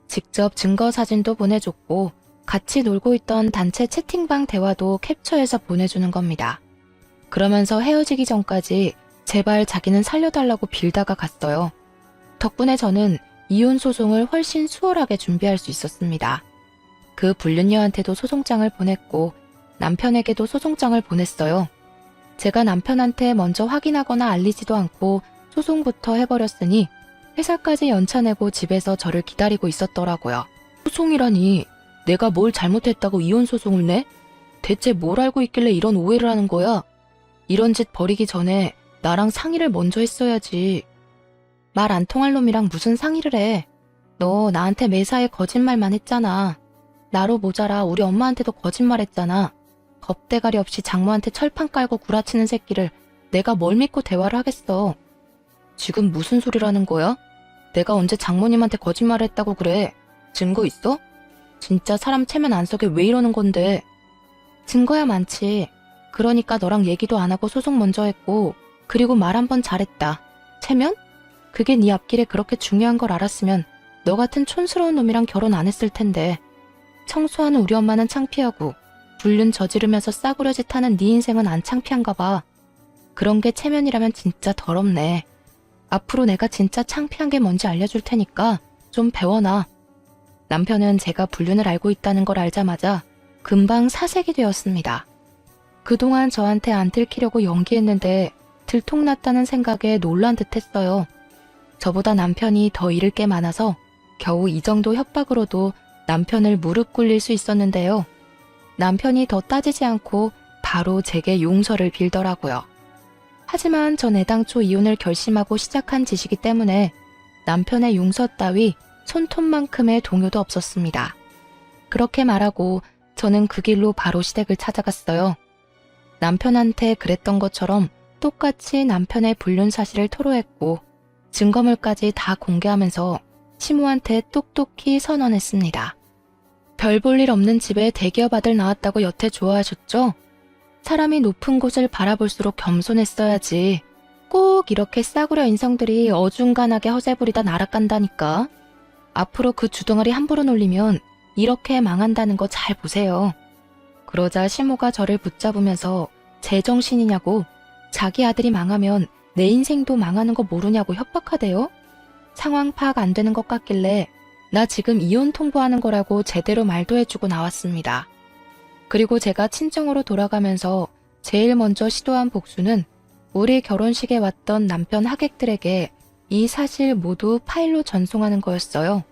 직접 증거 사진도 보내줬고 같이 놀고 있던 단체 채팅방 대화도 캡처해서 보내주는 겁니다. 그러면서 헤어지기 전까지 제발 자기는 살려달라고 빌다가 갔어요. 덕분에 저는 이혼 소송을 훨씬 수월하게 준비할 수 있었습니다. 그 불륜녀한테도 소송장을 보냈고 남편에게도 소송장을 보냈어요. 제가 남편한테 먼저 확인하거나 알리지도 않고 소송부터 해버렸으니 회사까지 연차내고 집에서 저를 기다리고 있었더라고요. 소송이라니 내가 뭘 잘못했다고 이혼 소송을 내? 대체 뭘 알고 있길래 이런 오해를 하는 거야? 이런 짓 벌이기 전에 나랑 상의를 먼저 했어야지. 말 안 통할 놈이랑 무슨 상의를 해. 너 나한테 매사에 거짓말만 했잖아. 나로 모자라 우리 엄마한테도 거짓말했잖아. 겁대가리 없이 장모한테 철판 깔고 구라치는 새끼를 내가 뭘 믿고 대화를 하겠어. 지금 무슨 소리라는 거야? 내가 언제 장모님한테 거짓말을 했다고 그래? 증거 있어? 진짜 사람 체면 안 서게 왜 이러는 건데? 증거야 많지. 그러니까 너랑 얘기도 안 하고 소송 먼저 했고 그리고 말 한 번 잘했다. 체면? 그게 네 앞길에 그렇게 중요한 걸 알았으면 너 같은 촌스러운 놈이랑 결혼 안 했을 텐데. 청소하는 우리 엄마는 창피하고 불륜 저지르면서 싸구려짓 하는 네 인생은 안 창피한가 봐. 그런 게 체면이라면 진짜 더럽네. 앞으로 내가 진짜 창피한 게 뭔지 알려줄 테니까 좀 배워놔. 남편은 제가 불륜을 알고 있다는 걸 알자마자 금방 사색이 되었습니다. 그동안 저한테 안 들키려고 연기했는데 들통났다는 생각에 놀란 듯 했어요. 저보다 남편이 더 잃을 게 많아서 겨우 이 정도 협박으로도 남편을 무릎 꿇릴 수 있었는데요. 남편이 더 따지지 않고 바로 제게 용서를 빌더라고요. 하지만 전 애당초 이혼을 결심하고 시작한 짓이기 때문에 남편의 용서 따위 손톱만큼의 동요도 없었습니다. 그렇게 말하고 저는 그 길로 바로 시댁을 찾아갔어요. 남편한테 그랬던 것처럼 똑같이 남편의 불륜 사실을 토로했고 증거물까지 다 공개하면서 시모한테 똑똑히 선언했습니다. 별 볼 일 없는 집에 대기업 아들 낳았다고 여태 좋아하셨죠? 사람이 높은 곳을 바라볼수록 겸손했어야지. 꼭 이렇게 싸구려 인성들이 어중간하게 허세 부리다 날아간다니까. 앞으로 그 주둥아리 함부로 놀리면 이렇게 망한다는 거 잘 보세요. 그러자 시모가 저를 붙잡으면서 제정신이냐고, 자기 아들이 망하면 내 인생도 망하는 거 모르냐고 협박하대요. 상황 파악 안 되는 것 같길래 나 지금 이혼 통보하는 거라고 제대로 말도 해주고 나왔습니다. 그리고 제가 친정으로 돌아가면서 제일 먼저 시도한 복수는 우리 결혼식에 왔던 남편 하객들에게 이 사실 모두 파일로 전송하는 거였어요.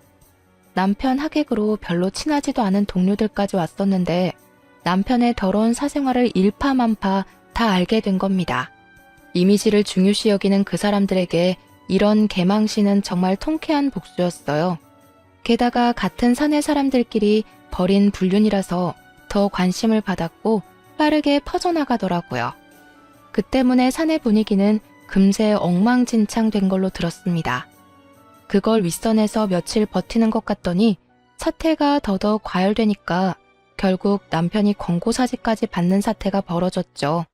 남편 하객으로 별로 친하지도 않은 동료들까지 왔었는데 남편의 더러운 사생활을 일파만파 다 알게 된 겁니다. 이미지를 중요시 여기는 그 사람들에게 이런 개망신은 정말 통쾌한 복수였어요. 게다가 같은 사내 사람들끼리 벌인 불륜이라서 더 관심을 받았고 빠르게 퍼져나가더라고요. 그 때문에 사내 분위기는 금세 엉망진창된 걸로 들었습니다. 그걸 윗선에서 며칠 버티는 것 같더니 사태가 더더 과열되니까 결국 남편이 권고사직까지 받는 사태가 벌어졌죠.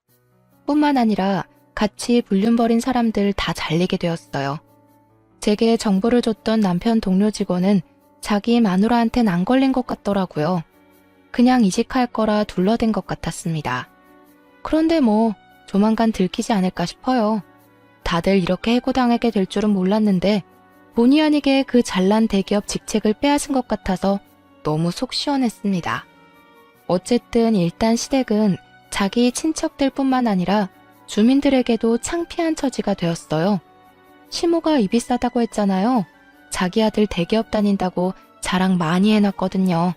뿐만 아니라 같이 불륜 벌인 사람들 다 잘리게 되었어요. 제게 정보를 줬던 남편 동료 직원은 자기 마누라한텐 안 걸린 것 같더라고요. 그냥 이직할 거라 둘러댄 것 같았습니다. 그런데 뭐 조만간 들키지 않을까 싶어요. 다들 이렇게 해고당하게 될 줄은 몰랐는데 본의 아니게 그 잘난 대기업 직책을 빼앗은 것 같아서 너무 속 시원했습니다. 어쨌든 일단 시댁은 자기 친척들 뿐만 아니라 주민들에게도 창피한 처지가 되었어요. 시모가 입이 싸다고 했잖아요. 자기 아들 대기업 다닌다고 자랑 많이 해놨거든요.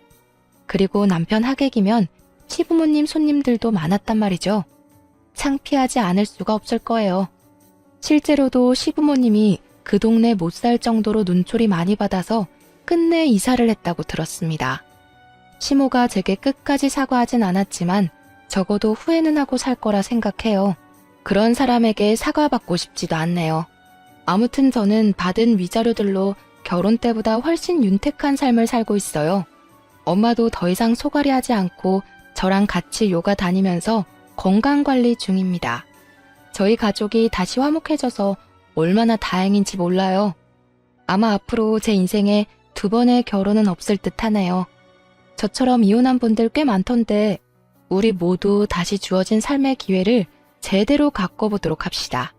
그리고 남편 하객이면 시부모님 손님들도 많았단 말이죠. 창피하지 않을 수가 없을 거예요. 실제로도 시부모님이 그 동네 못 살 정도로 눈초리 많이 받아서 끝내 이사를 했다고 들었습니다. 시모가 제게 끝까지 사과하진 않았지만 적어도 후회는 하고 살 거라 생각해요. 그런 사람에게 사과받고 싶지도 않네요. 아무튼 저는 받은 위자료들로 결혼 때보다 훨씬 윤택한 삶을 살고 있어요. 엄마도 더 이상 소갈이 하지 않고 저랑 같이 요가 다니면서 건강관리 중입니다. 저희 가족이 다시 화목해져서 얼마나 다행인지 몰라요. 아마 앞으로 제 인생에 2번의 결혼은 없을 듯 하네요. 저처럼 이혼한 분들 꽤 많던데 우리 모두 다시 주어진 삶의 기회를 제대로 가꿔보도록 합시다.